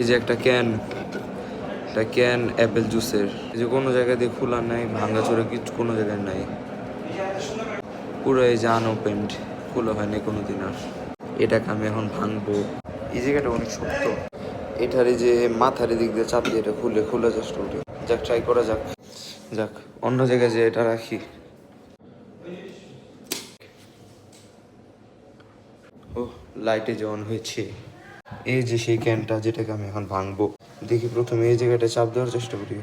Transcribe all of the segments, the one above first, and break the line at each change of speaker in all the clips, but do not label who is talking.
এই যে একটা ক্যান, একটা ক্যান অ্যাপেল জুসের, এই যে কোনো জায়গায় দিয়ে খোলা নাই, ভাঙ্গা চোরা কিছু কোনো জায়গায় নাই, পুরো এই যে আনওপেন্ড, খোলা হয়নি কোনোদিন। আর এটাকে আমি এখন ভাঙবো। এই জায়গাটা অনেক শক্ত, এটার এই যে মাথার দিক দিয়ে চাপ দিয়ে এটা খোলা চেষ্টা করি। যাক, ট্রাই করা যাক। যাক, অন্য জায়গায় যে এটা রাখি। ও, লাইটে যে অন হয়েছে। এই যে সেই ক্যানটা যেটাকে আমি এখন ভাঙবো। দেখি প্রথমে এই জায়গাটা চাপ দেওয়ার চেষ্টা করি।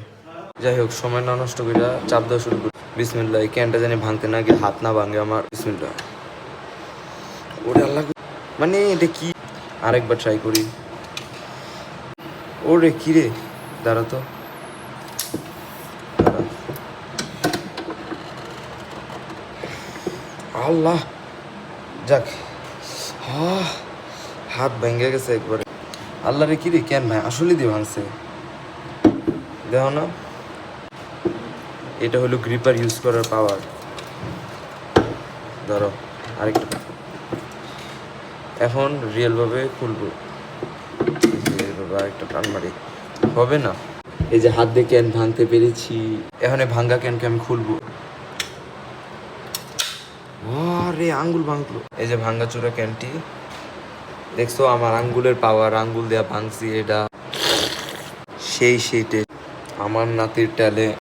যাই হোক, সময় না নষ্ট করে চাপ দেওয়া শুরু করি। বিসমিল্লাহ। এই ক্যানটা জানি ভাঙতে না গিয়ে হাত না ভাঙে আমার। বিসমিল্লাহ। ওরে আল্লাহ, মানে এটা কি? আরেকবার ট্রাই করি। ওরে কি রে, দাঁড়া তো, আল্লাহ। যাক, হাত ভেঙে গেছে একবারে। আল্লাহ রে, কি রে, কেন ভাই আসলে দিয়ে ভাঙছে, দেখো না। এটা হলো গ্রিপার ইউজ করার পাওয়ার। ধরো আরেকটা, এখন রিয়েলভাবে খুলবো। আরেকটা টান মারি, হবে না। এই যে হাত দিয়ে ক্যান ভাঙতে পেরেছি। এখন এই ভাঙ্গা ক্যানকে আমি খুলবো। আরে আঙ্গুল ভাঙলো। এই যে ভাঙ্গা চোরা ক্যানটি, দেখছো আমার আঙ্গুলের পাওয়ার, আঙ্গুল দেওয়া ভাঙছি এটা। সেই টেস্ট আমার নাতির টালে।